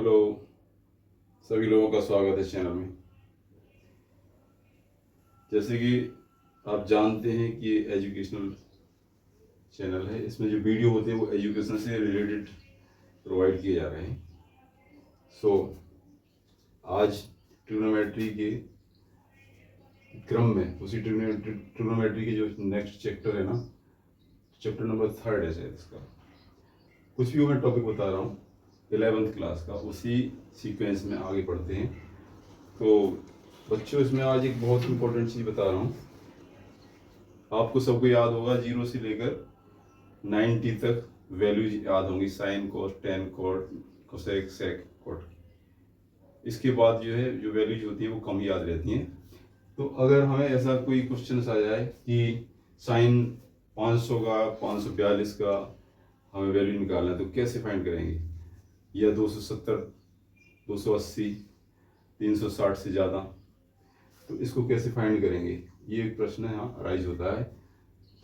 Hello, सभी लोगों का स्वागत है चैनल में। जैसे कि आप जानते हैं कि ये एजुकेशनल चैनल है। इसमें जो वीडियो होते हैं वो एजुकेशन से रिलेटेड प्रोवाइड किए जा रहे हैं। सो आज ट्रिग्नोमेट्री के क्रम में उसी ट्रिग्नोमेट्री के जो नेक्स्ट चैप्टर है ना, चैप्टर नंबर 3 है शायद इसका, कुछ भी मैं टॉपिक बता रहा हूँ 11th क्लास का, उसी सीक्वेंस में आगे बढ़ते हैं। तो बच्चों, इसमें आज एक बहुत इंपॉर्टेंट चीज़ बता रहा हूँ। आपको सबको याद होगा 0 से लेकर 90 तक वैल्यूज याद होंगी, sine cos tan cot cosec sec cot. इसके बाद जो है जो वैल्यूज होती है वो कम याद रहती हैं। तो अगर हमें ऐसा कोई क्वेश्चन आ जाए कि साइन 500 का 542 का हमें वैल्यू निकालना है, तो कैसे फाइंड करेंगे? या 270 280 360 से ज़्यादा, तो इसको कैसे फाइंड करेंगे? ये एक प्रश्न यहाँ राइज होता है।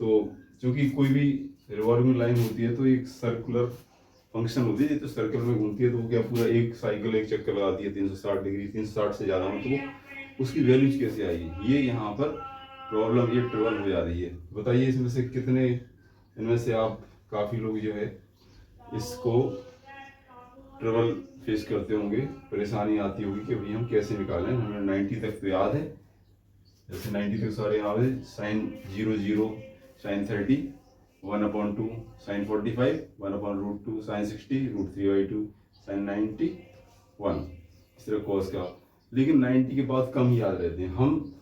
तो क्योंकि कोई भी रिवॉल्विंग लाइन होती है तो एक सर्कुलर फंक्शन होती है, तो सर्कल में घूमती है, तो वो क्या पूरा एक साइकिल एक चक्कर लगाती है 360 डिग्री, 360 से ज़्यादा में, तो उसकी वैल्यूज कैसे आएगी? ये यहाँ पर प्रॉब्लम ये ट्रबल हो जा रही है। बताइए इसमें से कितने, इनमें से आप काफ़ी लोग जो है इसको ट्रबल फेस करते होंगे, परेशानी आती होगी कि भाई हम कैसे निकालें। हमें 90 तक तो याद है, जैसे 90 तक सारे याद है। Sine 0 sine 30 1/2 sine 45 1/√2 sine 60 √3/2 sine 91, इस तरह कॉस का। लेकिन 90 के बाद कम ही याद रहते हैं। हम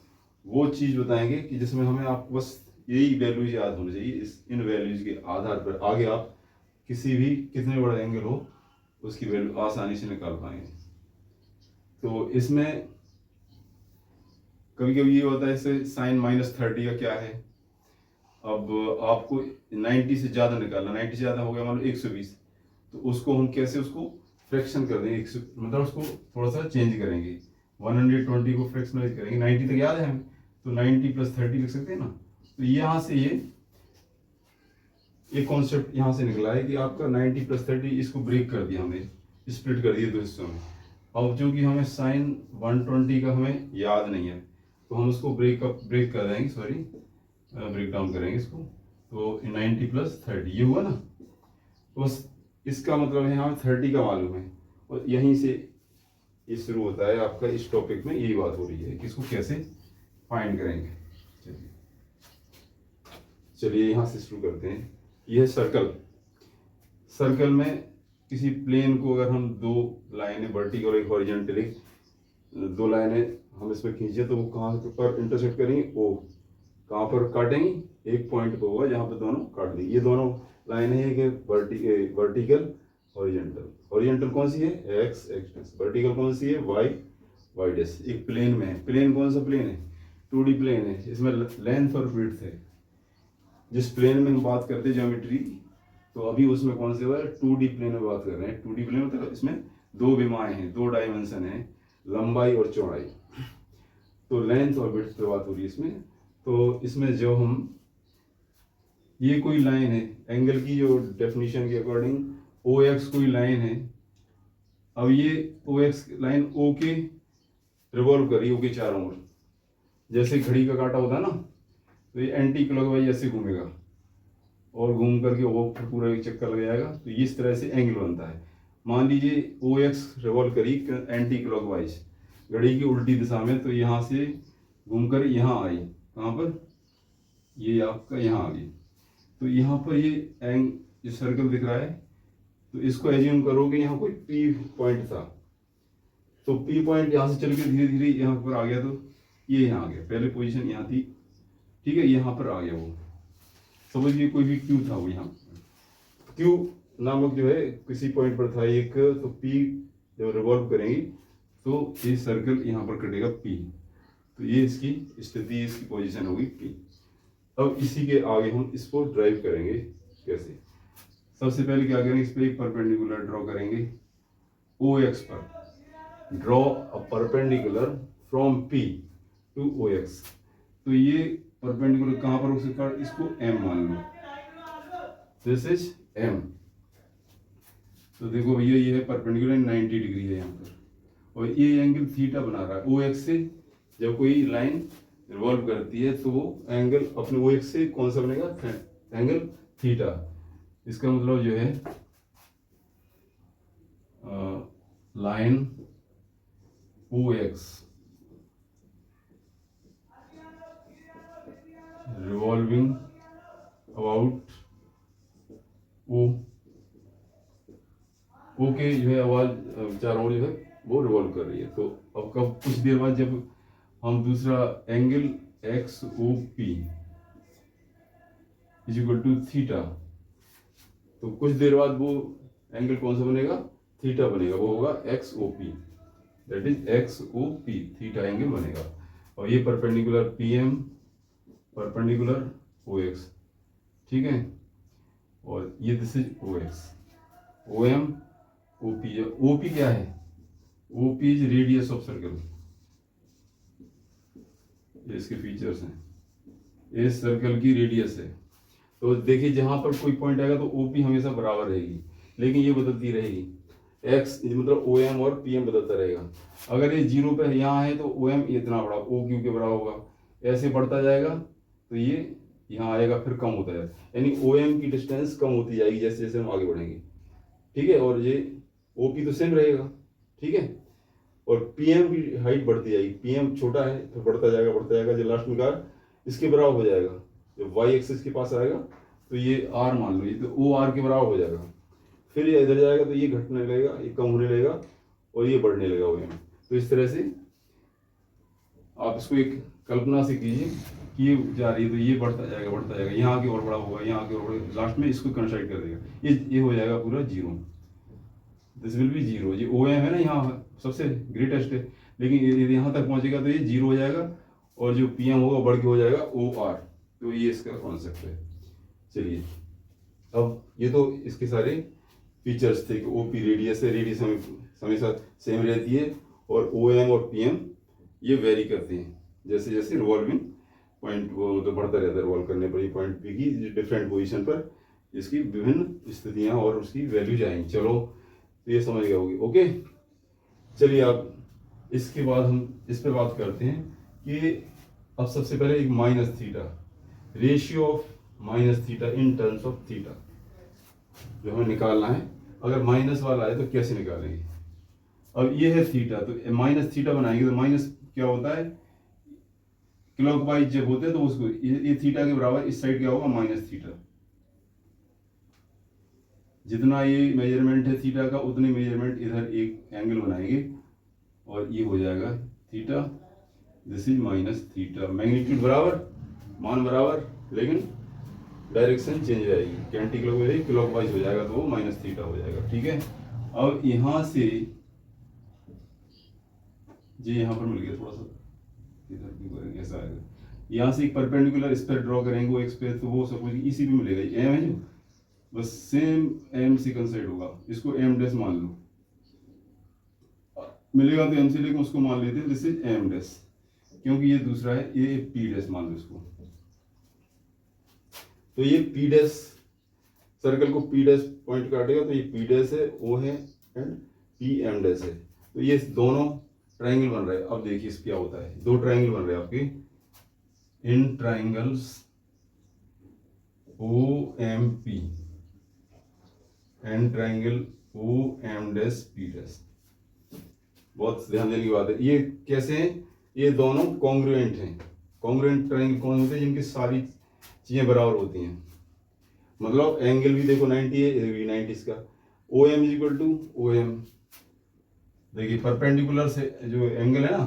वो चीज़ बताएंगे कि जिसमें हमें आपको बस यही वैल्यूज याद होनी चाहिए। इन वैल्यूज के आधार पर आगे आप किसी भी कितने बड़ा एंगल हो उसकी वैल्यू आसानी से निकाल पाएंगे। तो इसमें कभी कभी ये होता है, जैसे साइन -30 का क्या है, अब आपको 90 से ज़्यादा निकालना, 90 से ज़्यादा हो गया मान लो 120, तो उसको हम कैसे उसको फ्रैक्शन कर देंगे, मतलब उसको थोड़ा सा चेंज करेंगे, 120 को फ्रैक्शनलाइज करेंगे। 90 तक याद है हमें, तो 90 + 30 लिख सकते हैं ना। तो यहाँ से ये कॉन्सेप्ट यहाँ से निकला है कि आपका 90 + 30, इसको ब्रेक कर दिया हमने, स्प्लिट कर दिया 2 हिस्सों में। अब चूंकि हमें साइन 120 का हमें याद नहीं है, तो हम उसको ब्रेक कर देंगे, सॉरी ब्रेक डाउन करेंगे इसको। तो 90 + 30 ये हुआ ना, तो बस इसका मतलब है यहाँ 30 का मालूम है, और यहीं से ये शुरू होता है आपका। इस टॉपिक में यही बात हो रही है कि इसको कैसे फाइंड करेंगे। चलिए यहाँ से शुरू करते हैं। यह सर्कल में किसी प्लेन को अगर हम 2 लाइनें वर्टिकल और एक हॉरिजॉन्टली 2 लाइनें हम इसमें खींचे, तो वो कहाँ पर इंटरसेक्ट करेंगी? ओ, कहाँ पर काटेंगी? एक पॉइंट पर होगा जहाँ पर दोनों काट देंगे। ये दोनों लाइन है कि वर्टिकल हॉरिजॉन्टल कौन सी है? X x. वर्टिकल कौन सी है? Y Y dash. एक प्लेन में है। प्लेन कौन सा प्लेन है? 2D प्लेन है, इसमें लेंथ और विड्थ है। जिस प्लेन में हम बात करते हैं ज्योमेट्री, तो अभी उसमें कौन से हुआ है? 2D प्लेन में बात कर रहे हैं। 2D प्लेन मतलब इसमें 2 विमाएं हैं, 2 डायमेंशन है, लंबाई और चौड़ाई। तो लेंथ और विड्थ पर बात हो रही है इसमें। तो इसमें जो हम, ये कोई लाइन है, एंगल की जो डेफिनेशन के अकॉर्डिंग OX कोई लाइन है। अब ये OX लाइन O के रिवॉल्व कर रही है, O के चारों ओर। जैसे घड़ी का कांटा होता है ना, तो ये एंटी क्लॉकवाइज ऐसे घूमेगा और घूम करके वो पूरा एक चक्कर लग जाएगा, तो इस तरह से एंगल बनता है। मान लीजिए OX रिवॉल्व करी एंटी क्लॉकवाइज, घड़ी की उल्टी दिशा में, तो यहाँ से घूमकर यहाँ आई, कहाँ पर? ये आपका यहाँ आ गई। तो यहाँ पर ये सर्कल दिख रहा है, तो इसको एज्यूम करो कि यहाँ कोई P पॉइंट था। तो P पॉइंट यहाँ से चल के धीरे धीरे यहाँ पर आ गया, तो ये यहाँ आ गया। पहले पोजीशन यहाँ थी, ठीक है, यहाँ पर आ गया वो। समझिए कोई भी Q था, वो यहाँ Q नामक जो है किसी पॉइंट पर था एक, तो P जब रिवॉल्व करेंगी तो ये सर्कल यहाँ पर कटेगा P, तो ये इसकी स्थिति, इसकी पोजीशन होगी P। अब इसी के आगे हम इसको ड्राइव करेंगे। कैसे? सबसे पहले क्या करेंगे, इस पर एक परपेंडिकुलर ड्रॉ करेंगे। OX पर draw a perpendicular from P to OX। तो ये परपेंडिकुलर कहाँ पर उसे काट, इसको M मान लो, दिस इज M। तो देखो भैया ये है परपेंडिकुलर 90 डिग्री है यहाँ पर, और ये एंगल थीटा बना रहा है ओ एक्स से। जब कोई लाइन रिवॉल्व करती है तो वो एंगल अपने ओ एक्स से कौन सा बनेगा, एंगल थीटा। इसका मतलब जो है line O X revolving about O, O के जो है आवाज चारों ओर जो है वो रिवॉल्व कर रही है। तो अब कब कुछ देर बाद जब हम दूसरा angle X O P is equal to theta, तो कुछ देर बाद वो एंगल कौन सा बनेगा, थीटा बनेगा, वो होगा X O P, that is X O P, theta angle बनेगा। और ये perpendicular P M, perpendicular O X, ठीक है। और ये this is O X, O M O P. O P क्या है, O P is radius of circle, ये इसके फीचर्स हैं, ये सर्कल की रेडियस है। तो देखिए जहां पर कोई पॉइंट आएगा तो ओपी हमेशा बराबर रहेगी, लेकिन ये बदलती रहेगी, एक्स मतलब ओ एम और पी एम बदलता रहेगा। अगर ये जीरो पे यहाँ है तो ओ एम इतना बड़ा ओ क्यू के बराबर होगा, ऐसे बढ़ता जाएगा तो ये यहाँ आएगा फिर कम होता जाएगा, यानी ओ एम की डिस्टेंस कम होती जाएगी जैसे जैसे हम आगे बढ़ेंगे, ठीक है। और ये ओ पी तो सेम रहेगा, ठीक है। और पी एम की हाइट बढ़ती जाएगी, पी एम छोटा है फिर बढ़ता जाएगा, जो लास्ट में कार इसके बराबर हो जाएगा। जब वाई एक्सिस के पास आएगा तो ये आर मान लो, ये तो ओ आर के बराबर हो जाएगा। फिर ये इधर जाएगा तो ये घटने लगेगा, ये कम होने लगेगा और ये बढ़ने लगेगा ओ एम। तो इस तरह से आप इसको एक कल्पना से कीजिए कि ये जा रही है तो ये बढ़ता जाएगा, यहाँ आके और बड़ा होगा, यहाँ आके और बड़ा, लास्ट में इसको कंसाइड कर देगा, ये हो जाएगा पूरा zero, this will B zero. ये ओ एम है ना यहाँ सबसे ग्रेटेस्ट है, लेकिन यदि यहाँ तक पहुँचेगा तो ये जीरो हो जाएगा, और जो पी एम होगा बढ़ के हो जाएगा ओ आर। तो ये इसका कॉन्सेप्ट है। चलिए अब ये तो इसके सारे फीचर्स थे कि ओ पी रेडियस है, रेडियस हमेशा सेम रहती है, और ओ एम और पी एम ये वेरी करते हैं जैसे जैसे रिवॉल्विंग पॉइंट वो तो बढ़ता रहता है, रिवॉल्व करने पर ये पॉइंट पी की डिफरेंट पोजीशन पर इसकी विभिन्न स्थितियां और उसकी वैल्यूज आएंगी। चलो तो ये समझ गए होगी, ओके। चलिए अब इसके बाद हम इस पर बात करते हैं कि अब सबसे पहले एक minus theta, ratio of minus theta in terms of theta जो हमें निकालना है। अगर माइनस वाला है तो कैसे निकालेंगे। अब ये है थीटा, तो माइनस थीटा बनाएंगे तो माइनस क्या होता है, क्लॉकवाइज जब होते हैं तो उसको ये थीटा के बराबर इस साइड क्या होगा, माइनस थीटा। जितना ये मेजरमेंट है थीटा का उतने मेजरमेंट इधर एक एंगल बनाएंगे और ये हो जाएगा theta, this is minus theta. Magnitude बराबर, मान बराबर, लेकिन डायरेक्शन चेंज हो जाएगी, एंटी क्लॉकवाइज क्लॉकवाइज हो जाएगा तो वो माइनस थीटा हो जाएगा, ठीक है। अब यहाँ से जी यहाँ पर मिल गया, थोड़ा सा इधर क्यों करेंगे, ऐसा आएगा। यहाँ से एक परपेंडिकुलर इस पर ड्रॉ करेंगे वो एक्स पे, तो वो सपोज इसी पे मिलेगा, एम है जो बस सेम एम से कंसाइड होगा, इसको एम डैश मान लो, मिलेगा तो एम से, लेकिन उसको मान लेते हैं दिस इज एम डैश, क्योंकि ये दूसरा है, ये पी डैश मान लो इसको। तो ये पी डैश सर्कल को पी डैश पॉइंट काटेगा तो ये पी डैश है, ओ है, एंड पी एम डैश है। तो ये दोनों ट्राइंगल बन रहे हैं। अब देखिए इस क्या होता है, दो ट्राइंगल बन रहे हैं आपके, इन triangles O M P and triangle O M dash P dash. बहुत ध्यान देने की बात है। ये कैसे हैं, ये दोनों कॉन्ग्रुएंट हैं। कॉन्ग्रुएंट ट्राइंगल कौन होते हैं, जिनकी सारी चीजें बराबर होती हैं, मतलब एंगल भी देखो 90 है, इधर भी 90 इसका। O M is equal to O M, देखिए परपेंडिकुलर से जो एंगल है ना,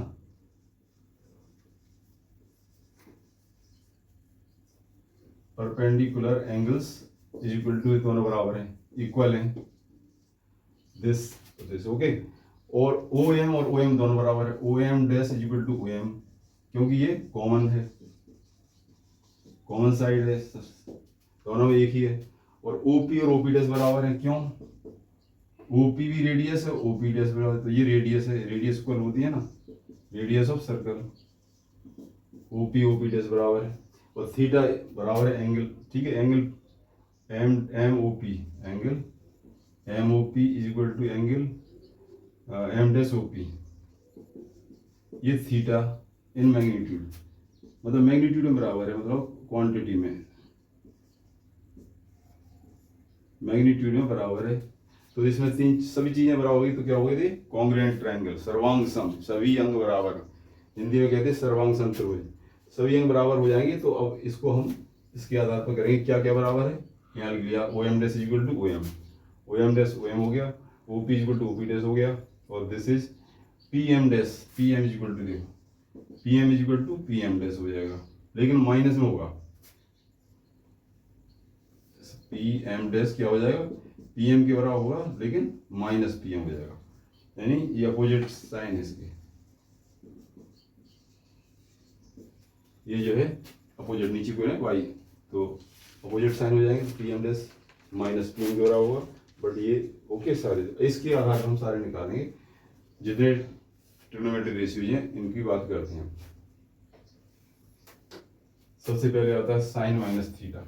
perpendicular angles is equal to, दोनों बराबर हैं, इक्वल हैं, दिस ओके। और ओ एम और ओ एम दोनों बराबर है, O M dash is equal to O M, क्योंकि ये कॉमन है, कॉमन साइड है, दोनों में एक ही है। और ओपी और ओपी डैश बराबर है, क्यों, ओपी भी रेडियस है, ओपी डैश बराबर, तो ये रेडियस है, रेडियस इक्वल होती है ना radius of circle, OP OP dash बराबर है। और थीटा बराबर है एंगल, ठीक है, angle M M O P angle M O P is equal to angle M dash O P, ये थीटा इन मैग्नीट्यूड, मतलब मैग्नीट्यूड में बराबर है, मतलब क्वांटिटी में मैग्नीट्यूड में बराबर है। तो इसमें तीन सभी चीजें बराबर होगी तो क्या होगी थी कॉन्ग्रुएंट ट्रायंगल, सर्वांग सम, सभी अंग बराबर, हिंदी में कहते हैं सर्वांग समत्रिभुज, सभी अंग बराबर हो जाएंगे। तो अब इसको हम इसके आधार पर करेंगे क्या क्या बराबर है। यहाँ लिख लिया O M dash equal to O M, O M dash O M हो गया, O P equal to O P dash हो गया, और this is P M dash, P M equal to देखो P M equal to P M dash हो जाएगा, लेकिन minus में होगा। पी एम डैश क्या हो जाएगा, पी एम के बराबर होगा लेकिन माइनस पी एम हो जाएगा, यानी ये अपोजिट साइन है इसके, ये जो है अपोजिट नीचे को है वाई, तो अपोजिट साइन हो जाएंगे, P M dash minus P M के बराबर होगा। बट ये ओके सारे इसके आधार पर हम सारे निकालेंगे, जितने ट्रिग्नोमेट्रिक रेशियोज हैं इनकी बात करते हैं। सबसे पहले आता है साइन माइनस थीटा,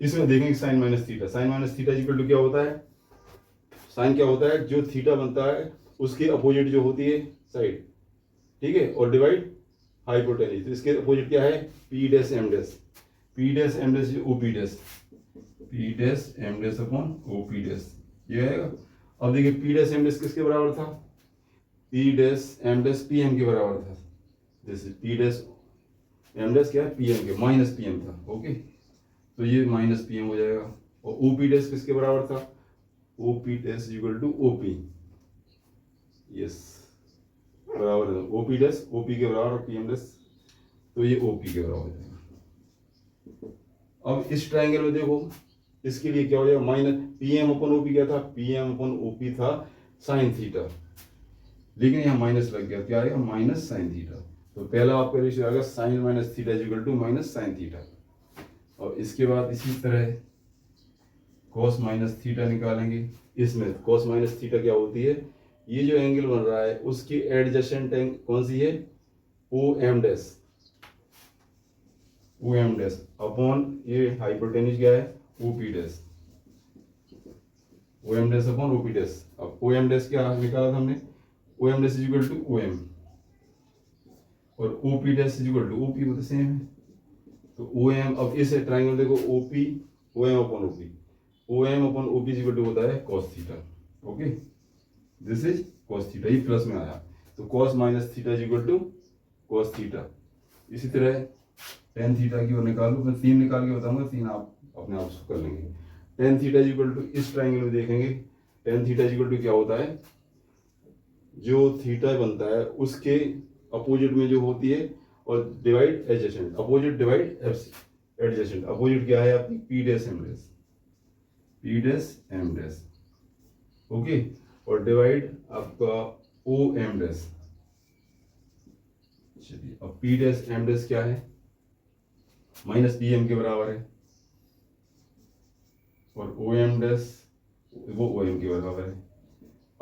इसमें देखेंगे sine minus theta, sign minus theta equal to क्या होता है, साइन क्या होता है, जो थीटा बनता है उसके अपोजिट जो होती है साइड, ठीक है, और डिवाइड हाइपोटेन्यूज, तो इसके अपोजिट क्या है P dash M dash, P dash M dash O P dash, P dash M dash upon O P dash, ये आएगा। अब देखिए पी डैश एम डैश किसके बराबर था, P dash M dash P M के बराबर था, जैसे पी डैश एम डैश क्या है पी एम के, माइनस पी एम था, ओके, तो ये माइनस पी एम हो जाएगा। और ओ पी डैश किसके बराबर था, O P dash equal to O P, yes बराबर है, O P dash O P के बराबर और पी एम डैश, तो ये ओ पी के बराबर हो जाएगा। अब इस ट्रायंगल में देखो इसके लिए क्या हो जाएगा, minus P M upon O P क्या था, P M upon O P था साइन थीटा, लेकिन यहाँ माइनस लग गया, क्या आएगा माइनस साइन थीटा, तो पहला आपका रेशियो आएगा sine minus theta equal to minus sine theta. और इसके बाद इसी तरह कॉस माइनस थीटा निकालेंगे, इसमें कॉस माइनस थीटा क्या होती है, ये जो एंगल बन रहा है उसकी एडजेसेंट एंगल कौन सी है, O M dash, O M dash upon ये हाइपोटेन्यूज क्या है O P dash, O M dash upon O P dash. अब ओ एम डैश क्या निकाला था हमने, O M dash equal to O M, और O P dash equal to O P, वो तो सेम है, तो ओ एम, अब इस ट्राइंगल देखो O P O M upon O P, O M upon O P equal to होता है cos theta, okay, this is cos theta, ये प्लस में आया, तो cos minus theta equal to cos theta. इसी तरह टेन थीटा की और निकालो, मैं तीन निकाल के बताऊंगा, तीन आप अपने आप कर लेंगे। टेन थीटा इक्वल टू इस ट्राइंगल में देखेंगे, टेन थीटा इक्वल टू क्या होता है, जो थीटा बनता है उसके अपोजिट में जो होती है, और divide adjacent, opposite divide adjacent, opposite क्या है आपकी P dash M dash, P dash M dash, okay, और डिवाइड आपका ओ एम डैश। चलिए अब पी डैश एम डैश क्या है, माइनस पी एम के बराबर है, और ओ एम डैश वो ओ एम के बराबर है।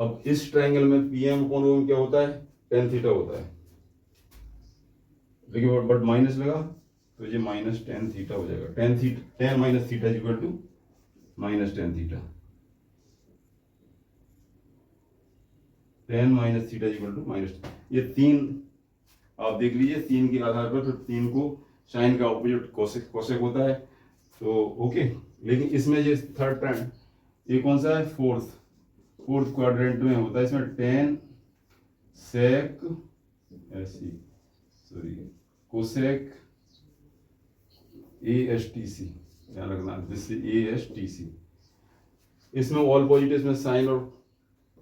अब इस ट्राइंगल में P M upon O M क्या होता है, टेन थीटा होता है, लेकिन बट माइनस लगा तो ये माइनस टेन थीटा हो जाएगा, tan minus theta equal to minus tan theta, tan minus theta equal to minus, ये तीन आप देख लीजिए, तीन के आधार पर फिर तीन को साइन का ऑपोजिट कोसेक कोसेक होता है, तो ओके। लेकिन इसमें ये थर्ड टाइम ये कौन सा है, फोर्थ क्वाड्रेंट में होता है, इसमें टेन सेक ऐसी sorry cosec A S T C, ध्यान रखना this A S T C, इसमें ऑल पॉजिटिव में साइन और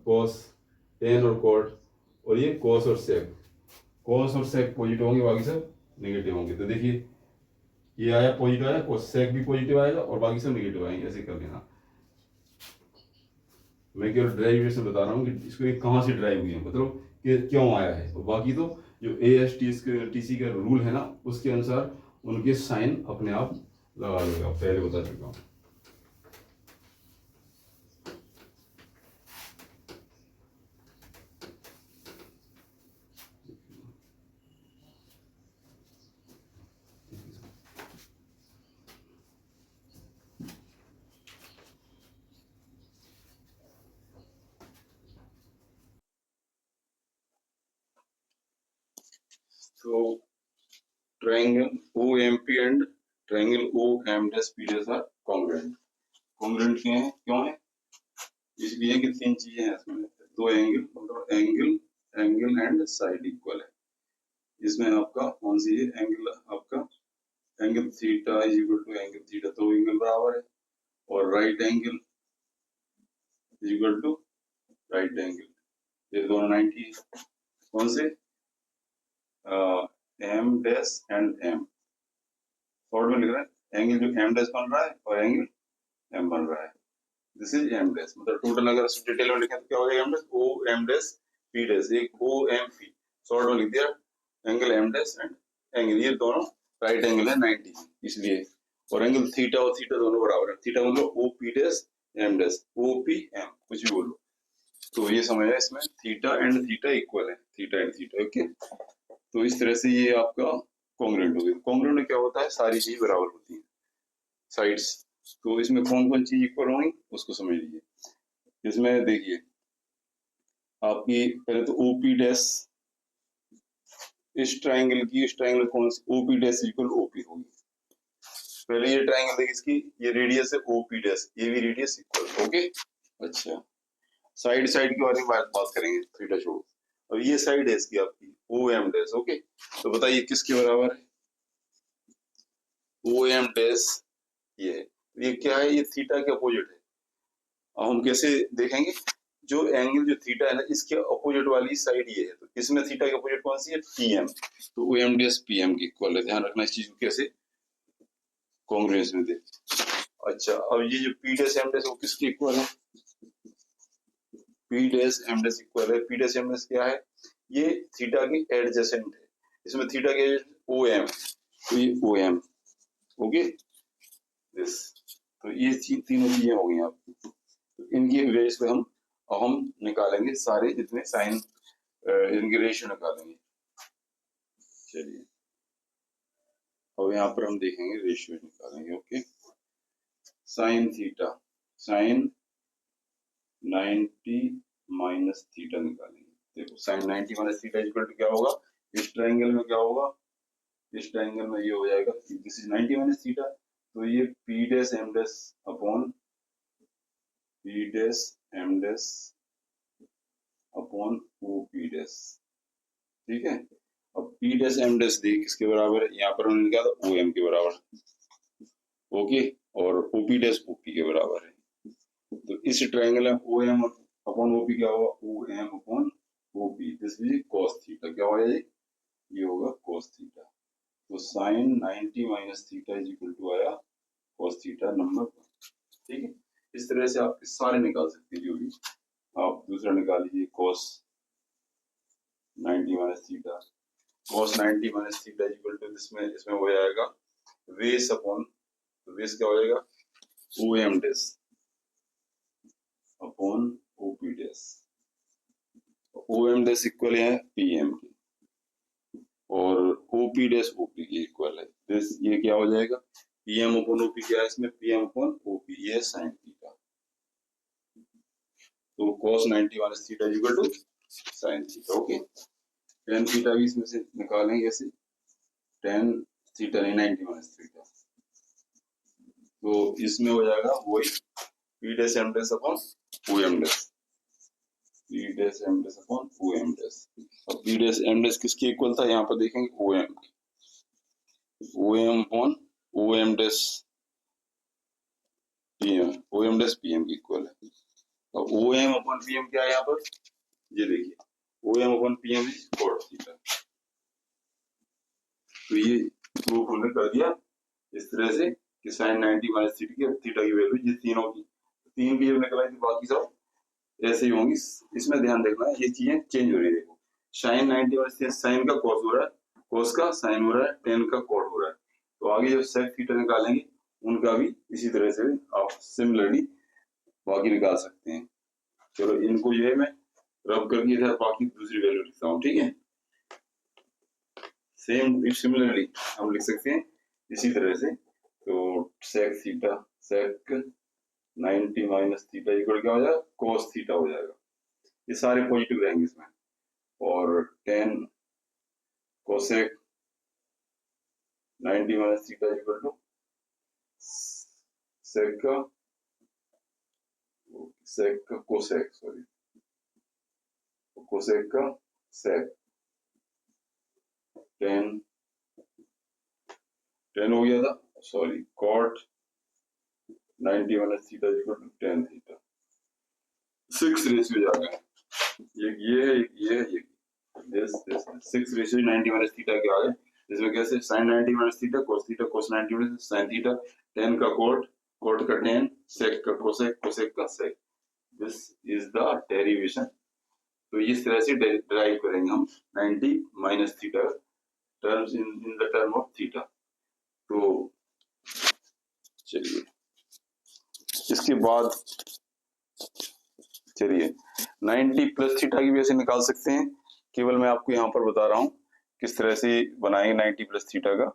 कॉस, टेन और कॉट, और ये कॉस और सेक, कॉस और सेक पॉजिटिव होंगे, बाकी सब नेगेटिव होंगे। तो देखिए ये आया पॉजिटिव आया, कॉस सेक भी पॉजिटिव आएगा और बाकी सब नेगेटिव आएंगे, ऐसे कर लेना। मैं केवल ड्राइवेशन बता रहा हूँ कि इसको ये कहाँ से ड्राइव हुई है, मतलब कि क्यों आया है, और बाकी तो जो ए एस टी सी का रूल है ना उसके अनुसार उनके साइन अपने आप लगा लेगा, पहले बता चुका हूँ। So triangle OMP and triangle OM'P' are congruent. Congruent क्या है, क्यों है? इसलिए कि तीन चीजें हैं इसमें, दो एंगल, मतलब एंगल एंड साइड इक्वल है। इसमें आपका कौन सी है एंगल, आपका angle theta is equal to angle theta, तो एंगल बराबर है, और right angle is equal to right angle, ये दोनों 90 है। कौन से M dash and M, short में लिख रहा है एंगल जो एम डैश बन रहा है और एंगल एम बन रहा है, दिस इज एम डैश। मतलब टोटल अगर डिटेल में लिखें तो क्या हो जाएगा, M dash O M dash P dash, एक ओ एम पी, शॉर्ट में लिख दिया angle M dash and angle, ये दोनों राइट एंगल है 90 इसलिए, और एंगल थीटा और थीटा दोनों बराबर है, थीटा मतलब O P dash M dash, O P M कुछ भी बोलो, तो ये समझ इसमें थीटा एंड थीटा इक्वल है, थीटा एंड थीटा, ओके। तो इस तरह से ये आपका कॉन्ग्रुएंट हो गया। कॉन्ग्रुएंट में क्या होता है, सारी चीज बराबर होती है साइड्स, तो इसमें कौन कौन चीज इक्वल होंगी उसको समझ लीजिए। इसमें देखिए आपकी पहले तो ओपी डैश, इस ट्राइंगल कौन सी ओपी डैश इक्वल ओपी होगी, पहले ये ट्राइंगल देखिए इसकी ये रेडियस है ओपी डैश, ये भी रेडियस इक्वल, ओके। अच्छा साइड साइड के बारे में बात करेंगे, थीटा छोड़ो। और ये साइड है इसकी आपकी ओ एम डैश, ओके। तो बताइए किसके बराबर है, ओ एम डैश ये क्या है, ये थीटा के अपोजिट है। अब हम कैसे देखेंगे, जो एंगल जो थीटा है ना इसके अपोजिट वाली साइड ये है, तो इसमें थीटा के अपोजिट कौन सी है, पीएम, तो ओ एम डैश पीएम की इक्वल है, ध्यान रखना इस चीज को कैसे कांग्रुएंस में दे। अच्छा अब ये जो पी डैश एम डैश वो किसके इक्वल है, P dash M dash equal है, पी डैश एम डैश क्या है, ये थीटा की एडजेसेंट है, इसमें थीटा के ओ एम, तो ये ओ एम, ओके दिस, तो ये तीनों चीजें हो गई आपकी, तो इनकी बेस पे हम निकालेंगे सारे जितने साइन, इनकी रेशियो निकालेंगे। चलिए अब यहाँ पर हम देखेंगे रेशियो निकालेंगे, okay. Sine theta, sine 90 minus theta निकालेंगे। देखो sine 90 minus theta equal to क्या होगा, इस ट्रायंगल में क्या होगा, इस ट्रायंगल में ये हो जाएगा, दिस इज 90 माइनस थीटा, तो ये P dash M dash upon P dash M dash upon O P dash, ठीक है। अब पी डैश एम डैश देख किसके बराबर है, यहाँ पर हमने लिखा था ओ एम के बराबर, ओके, और O P dash O P के बराबर है, तो इस ट्रायंगल में O M upon O P क्या होगा, O M upon O P, this is cos theta, क्या होगा ये होगा cos थीटा, तो sine 90 minus theta is equal to आया cos थीटा नंबर 1, ठीक है। इस तरह से आप सारे निकाल सकते हैं, जो भी आप दूसरा निकाल लीजिए cos 90 minus theta, cos 90 minus theta equal to इसमें हो जाएगा बेस अपॉन, तो बेस क्या हो जाएगा O M dash upon O P dash, O M dash equal है पी एम की, और O P dash O P की इक्वल है, दिस ये क्या हो जाएगा P M upon O P, क्या है इसमें P M upon O P, ये साइन थीटा, तो cos 90 minus theta equal to sine theta, okay. tan theta भी इसमें से निकालेंगे ऐसे, tan थीटा नहीं 90 माइनस थीटा, तो इसमें हो जाएगा वही P dash M dash upon O M dash, P dash M dash upon O M dash, अब पी डैश एम डैश किसके इक्वल था, यहाँ पर देखेंगे O M upon O M dash PM, O M dash PM की equal है। अब O M upon PM क्या है यहाँ पर, ये देखिए O M upon PM is cot theta, तो ये प्रूफ हमने कर दिया इस तरह से कि साइन 90 माइनस थीटा की वैल्यू ये तीनों की, तीन की जब निकल आई थी बाकी सब ऐसे ही होंगी। इसमें ध्यान रखना है ये चीजें चेंज हो रही है, देखो साइन 90 माइनस साइन का cos हो रहा है, cos का साइन हो रहा है, tan का cot हो रहा है, तो आगे जब sec थीटा निकालेंगे उनका भी इसी तरह से आप सिमिलरली बाकी निकाल सकते हैं। चलो इनको जो है मैं रब करके इधर बाकी दूसरी वैल्यू लिखता हूँ, ठीक है। सेम सिमिलरली हम लिख सकते हैं इसी तरह से, तो sec theta sec 90 minus theta equal क्या हो जाएगा cos थीटा हो जाएगा, ये सारे पॉजिटिव रहेंगे इसमें, और tan cosec 90 minus theta equal to sec का कोसेक, सॉरी कोसेक का सेक, टेन हो गया था, sorry cot 90 minus theta equal to tan theta. 6 ratio जाएगा, ये दिस 6 रेशियो 90 माइनस थीटा के आगे, इसमें कैसे sin 90 minus theta cos 90 minus sin theta, tan का cot का tan, sec का cosec का sec। This is the derivation. तो इस तरह से डिराइव करेंगे हम 90 minus theta terms in the term of theta. तो चलिए इसके बाद चलिए 90 प्लस थीटा की भी ऐसे निकाल सकते हैं, केवल मैं आपको यहाँ पर बता रहा हूँ किस तरह से बनाएंगे 90 प्लस थीटा का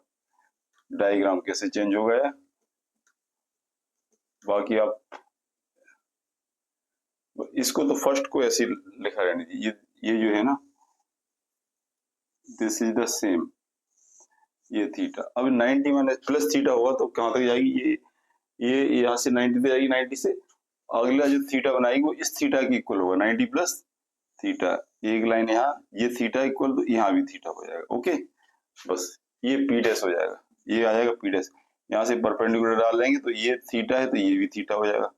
डायग्राम कैसे चेंज हो गया। बाकी आप इसको तो फर्स्ट को ऐसे लिखा रहने दीजिए, ये जो है ना दिस इज द सेम, ये थीटा। अब 90 माइनस प्लस थीटा होगा तो कहां तक जाएगी, ये यहाँ से 90 तक जाएगी, 90 से अगला जो थीटा बनाएगी वो इस थीटा की इक्वल होगा 90 प्लस थीटा। एक लाइन यहाँ, ये थीटा इक्वल तो यहाँ भी थीटा हो जाएगा। ओके, बस ये पी डैश हो जाएगा, ये आ जाएगा पी डैश। यहाँ से परपेंडिकुलर डाल देंगे तो ये थीटा है तो ये भी थीटा हो जाएगा।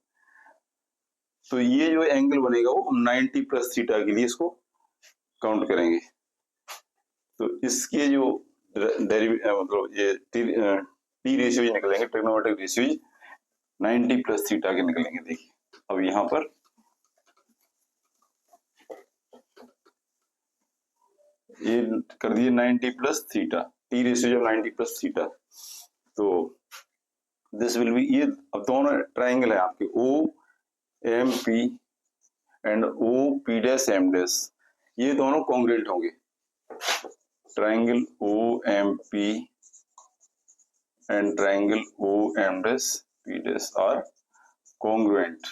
तो ये जो एंगल बनेगा वो हम 90 प्लस थीटा के लिए इसको काउंट करेंगे। तो इसके जो मतलब ये टी रेशियो निकलेंगे, ट्रिग्नोमेट्रिक रेशियो 90 प्लस थीटा के निकलेंगे। देखिए अब यहाँ पर ये कर दिए 90 plus theta, T ratio 90 plus theta. तो दिस विल बी, ये अब दोनों ट्राइंगल है आपके O M P and O P dash M dash, ये दोनों कॉन्ग्रुएंट होंगे। Triangle O M P and triangle O M dash P dash are congruent.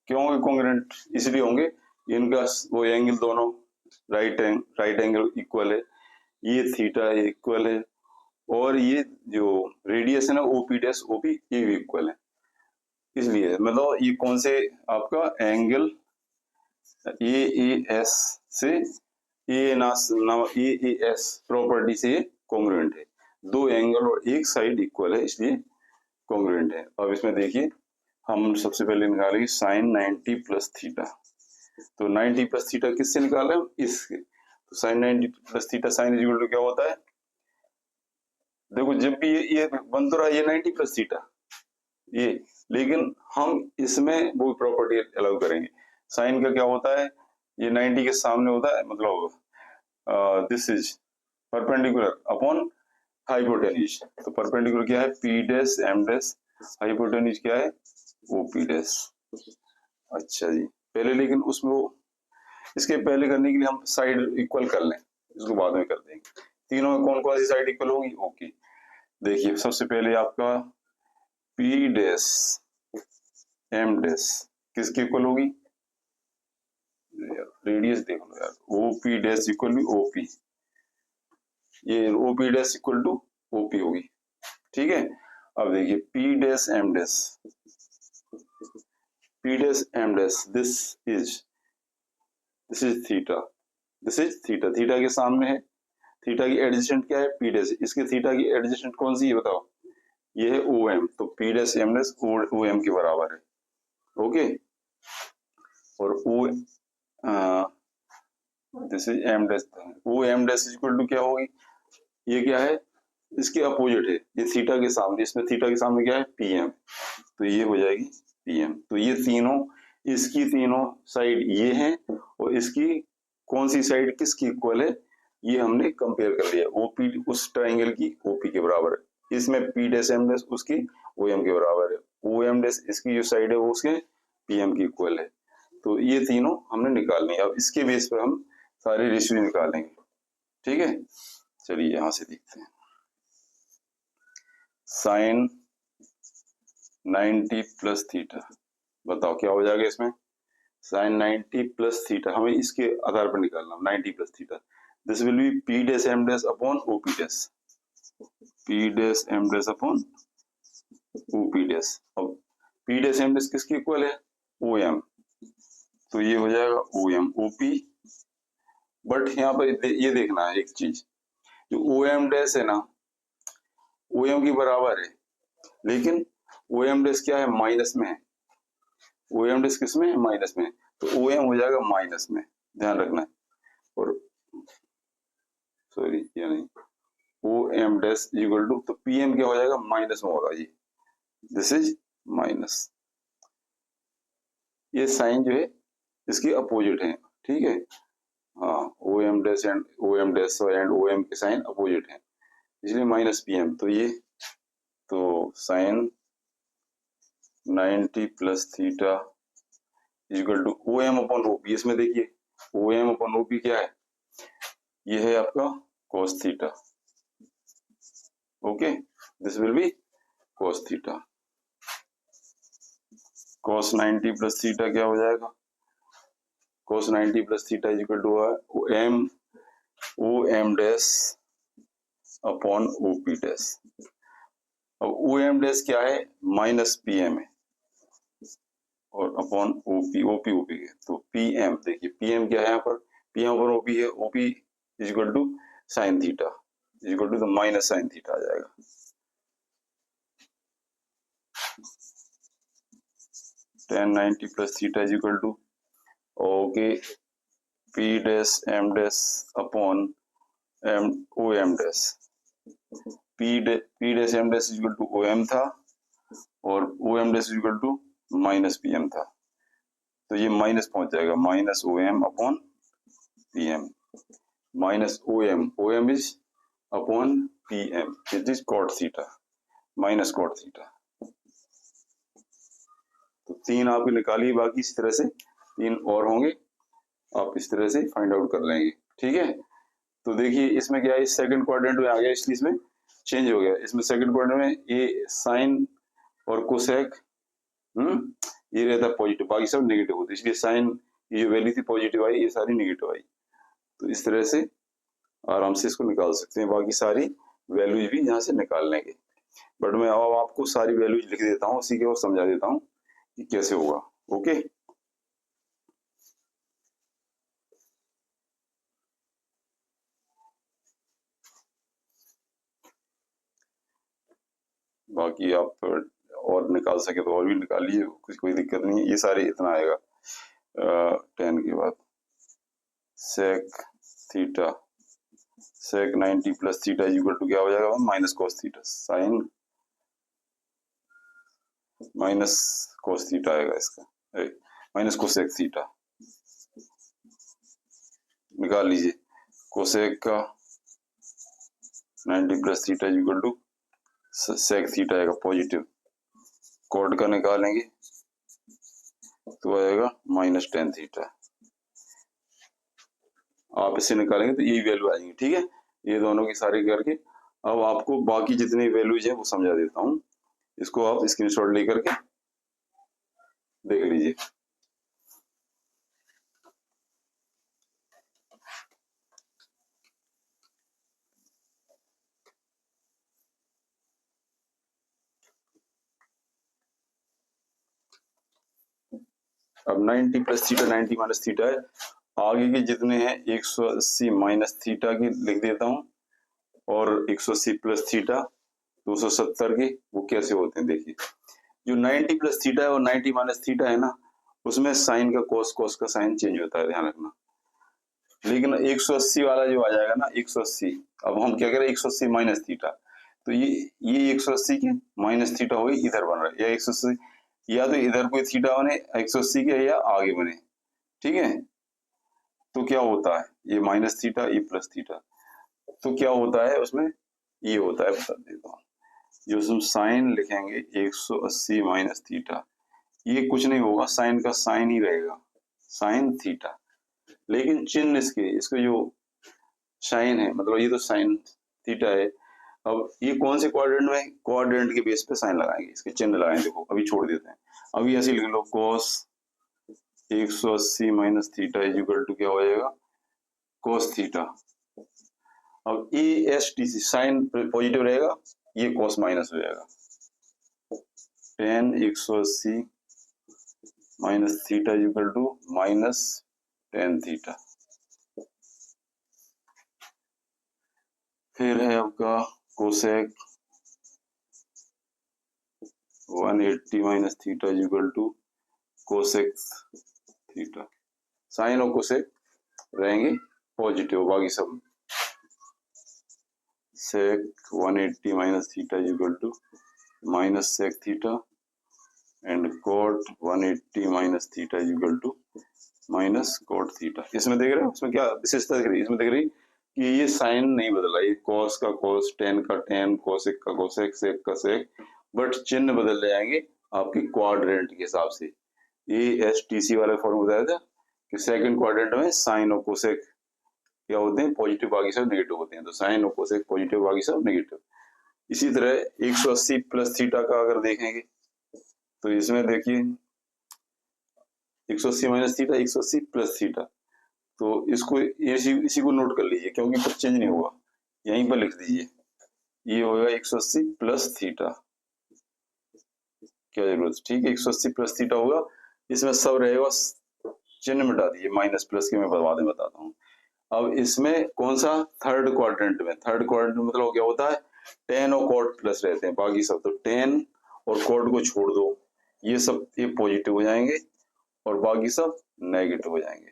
क्यों होंगे कॉन्ग्रुएंट? इसलिए होंगे इनका वो एंगल दोनों राइट एंगल इक्वल है, ये थीटा इक्वल है, और ये जो रेडियस है ना ओपी डैश ओपी ये भी इक्वल है। इसलिए मतलब ये कौन से आपका एंगल ए एस से ए एस प्रॉपर्टी से कॉन्ग्रुएंट है। दो एंगल और एक साइड इक्वल है इसलिए कॉन्ग्रुएंट है। अब इसमें देखिए हम सबसे पहले निकालेंगे साइन 90 प्लस थीटा। तो 90 प्लस थीटा किससे निकाल रहे हैं? इसके। तो sine 90 plus theta sine is equal to क्या होता है? देखो जब भी ये बन तो रहा है ये 90 प्लस थीटा ये, लेकिन हम इसमें वो प्रॉपर्टी अलाउ करेंगे। साइन का क्या होता है? ये 90 के सामने होता है, मतलब this is perpendicular upon hypotenuse. तो परपेंडिकुलर क्या है? P dash M dash, hypotenuse क्या है? O P dash. अच्छा जी, पहले लेकिन उसमें वो इसके पहले करने के लिए हम साइड इक्वल कर लें, इसको बाद में कर देंगे। तीनों में कौन कौन सी साइड इक्वल होगी? ओके, देखिए सबसे पहले आपका पी डैश एम डैश किसकी इक्वल होगी? रेडियस देख लो यार, O P dash equal to OP, ये O P dash equal to OP होगी। ठीक है, अब देखिए P dash M dash, P dash M dash this is theta, this is theta. Theta के सामने है, थीटा की एडजेसेंट क्या है? P dash. इसके थीटा की एडजेसेंट कौन सी है बताओ? ये है ओ एम, तो P dash M dash O M के बराबर है। ओके, और O this is M dash, O M dash equal to क्या होगी? ये क्या है? इसके अपोजिट है, ये थीटा के सामने, इसमें थीटा के सामने क्या है? पी एम, तो ये हो जाएगी पी एम। तो ये तीनों, इसकी तीनों साइड ये हैं, और इसकी कौन सी साइड किसकी इक्वल है ये हमने कंपेयर कर लिया। ओपी उस ट्राइंगल की ओपी के बराबर है, इसमें पी डैश एम डैश उसकी ओ एम के बराबर है, ओ एम डैश इसकी जो साइड है वो उसके पी एम की इक्वल है। तो ये तीनों हमने निकालनी है। अब इसके बेस पर हम सारे रेशियो निकालेंगे। ठीक है, चलिए यहां से देखते हैं। साइन 90 प्लस थीटा, बताओ क्या हो जाएगा इसमें? साइन 90 प्लस थीटा, हमें इसके आधार पर निकालना 90 plus theta. This will be P dash M dash upon O P dash, P dash M dash upon O P dash. अब पी डैश एम डैश किसके इक्वल है? ओ एम, तो ये हो जाएगा O M O P. But यहाँ पर ये देखना है एक चीज, जो ओ एम डैश है ना, ओ एम की बराबर है, लेकिन ओ एम डैश क्या है? माइनस में है। ओ एम डैश किस में है? माइनस में। तो ओ एम हो जाएगा माइनस में, ध्यान रखना है। और सॉरी ये नहीं, O M dash equal to, तो पी एम क्या हो जाएगा? माइनस में होगा, ये दिस इज माइनस। ये साइन जो है इसकी अपोजिट है, ठीक है। हाँ, O M dash and O M dash and O M के साइन अपोजिट है, इसलिए माइनस पी एम। तो ये तो sine 90 plus theta equal to O M upon O P. इसमें देखिए O M upon O P क्या है? ये है आपका cos theta. Okay, this will be cos theta. cos 90 plus theta क्या हो जाएगा? cos 90 plus theta equal to O M dash upon O P dash. अब ओ एम डैश क्या है? माइनस पी एम है, और अपॉन ओपी, ओपी ओपी है, तो पी एम। देखिए पी एम क्या है यहाँ पर? पी एम पर ओपी है, OP equal to sine theta equal to the minus sine theta आ जाएगा। Tan 90 plus theta equal to okay P dash M dash upon M O M dash. P dash M dash equal to O M था, और O M dash equal to minus P M था, तो ये minus पहुंच जाएगा, minus O M upon P M, minus O M is upon P M, it is cot theta, minus cot theta. तो तीन आपने निकाली, बाकी इस तरह से तीन और होंगे, आप इस तरह से फाइंड आउट कर लेंगे, ठीक है। तो देखिए इसमें क्या है, सेकंड क्वाड्रेंट में आ गया, इसलिए इसमें चेंज हो गया। इसमें सेकंड क्वाड्रेंट में ये साइन और कोसेक ये रहता है पॉजिटिव, बाकी सब नेगेटिव होते, इसलिए साइन ये जो वैल्यू थी पॉजिटिव आई, ये सारी नेगेटिव आई। तो इस तरह से आराम से इसको निकाल सकते हैं, बाकी सारी वैल्यूज भी यहाँ से निकाल लेंगे। बट मैं अब आपको सारी वैल्यूज लिख देता हूँ, उसी के और समझा देता हूँ कि कैसे होगा। ओके, बाकी आप और निकाल सके तो और भी निकालिए, कुछ कोई दिक्कत नहीं है। ये सारे इतना आएगा 10 के बाद sec theta, sec 90 plus theta equal to क्या हो जाएगा? Minus cos theta, sign minus cos theta आएगा इसका, माइनस कोसेक थीटा निकाल लीजिए। कोसेक का 90 plus theta equal to sec theta आएगा पॉजिटिव, कॉट का निकालेंगे तो आएगा माइनस टेन थीटा। आप इसे निकालेंगे तो यही वैल्यू आएंगी, ठीक है। ये दोनों की सारी करके अब आपको बाकी जितनी वैल्यूज है वो समझा देता हूँ, इसको आप स्क्रीनशॉट लेकर के देख लीजिए। अब 90 प्लस थीटा 90 माइनस थीटा है, आगे के जितने हैं 180 माइनस थीटा की लिख देता हूँ, और 180 प्लस थीटा 270 के, वो कैसे होते हैं देखिए। जो 90 प्लस थीटा है और 90 माइनस थीटा है ना, उसमें साइन का कोस, कोस का साइन चेंज होता है, ध्यान रखना। लेकिन 180 वाला जो आ जाएगा ना 180, अब हम क्या करें 180 माइनस थीटा, तो ये 180 के माइनस थीटा हो गई, इधर बन रहा है, या 180 या तो इधर कोई थीटा बने 180 के, या आगे बने, ठीक है। तो क्या होता है, ये माइनस थीटा ये प्लस थीटा, तो क्या होता है उसमें, ये होता है, बता देता हूँ। जो हम साइन लिखेंगे 180 माइनस थीटा, ये कुछ नहीं होगा, साइन का साइन ही रहेगा, साइन थीटा, लेकिन चिन्ह इसके जो साइन है, मतलब ये तो साइन थीटा है। अब ये कौन से क्वाड्रेंट में, क्वाड्रेंट के बेस पे साइन लगाएंगे, इसके चिन्ह लगाएंगे, देखो अभी छोड़ देते हैं, अभी ऐसे लिख लो cos 180 minus theta is equal to क्या हो जाएगा, कोस थीटा। अब A S T C sine positive रहेगा, ये कोस माइनस हो जाएगा, tan 180 minus theta is equal to minus tan theta. फिर है आपका cosec 180 minus theta is equal to cosec theta. Sine और कोसेक रहेंगे पॉजिटिव, बाकी सब sec 180 minus theta is equal to minus sec theta and quote 180 minus theta is equal to minus cot theta. इसमें देख रहे हो इसमें क्या विशेषता दिख रही है, इसमें देख रही कि ये साइन नहीं बदला, ये कॉस का कॉस, टेन का टेन, कोसेक का कोसेक, सेक का सेक, बट चिन्ह बदल जाएंगे आपकी क्वाड्रेंट के हिसाब से। ये एस टी सी वाला फॉर्म बताया था कि सेकंड क्वाड्रेंट में साइन और कोसेक क्या होते हैं, पॉजिटिव, बाकी सब नेगेटिव होते हैं। तो साइन और कोसेक पॉजिटिव, बाकी सब नेगेटिव। इसी तरह 180 प्लस थीटा का अगर देखेंगे तो इसमें देखिए 180 माइनस थीटा, 180 प्लस थीटा, तो इसको इसी को नोट कर लीजिए क्योंकि कुछ चेंज नहीं हुआ, यहीं पर लिख दीजिए। ये होगा 180 प्लस थीटा, क्या जरूरत, ठीक है 180 प्लस थीटा होगा। इसमें सब रहेगा, चिन्ह मिटा दीजिए, माइनस प्लस के मैं बाद में बताता हूँ। अब इसमें कौन सा, थर्ड क्वाड्रेंट में, थर्ड क्वाड्रेंट में मतलब क्या होता है, टेन और कोट प्लस रहते हैं, बाकी सब तो टेन और कोट को छोड़ दो, ये सब ये पॉजिटिव हो जाएंगे और बाकी सब नेगेटिव हो जाएंगे,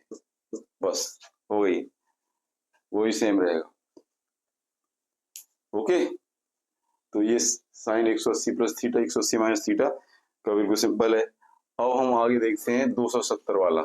बस हो गई, वही सेम रहेगा। ओके, तो ये sine 180 plus theta 180 minus theta का बिल्कुल सिंपल है। अब हम आगे देखते हैं 270 वाला।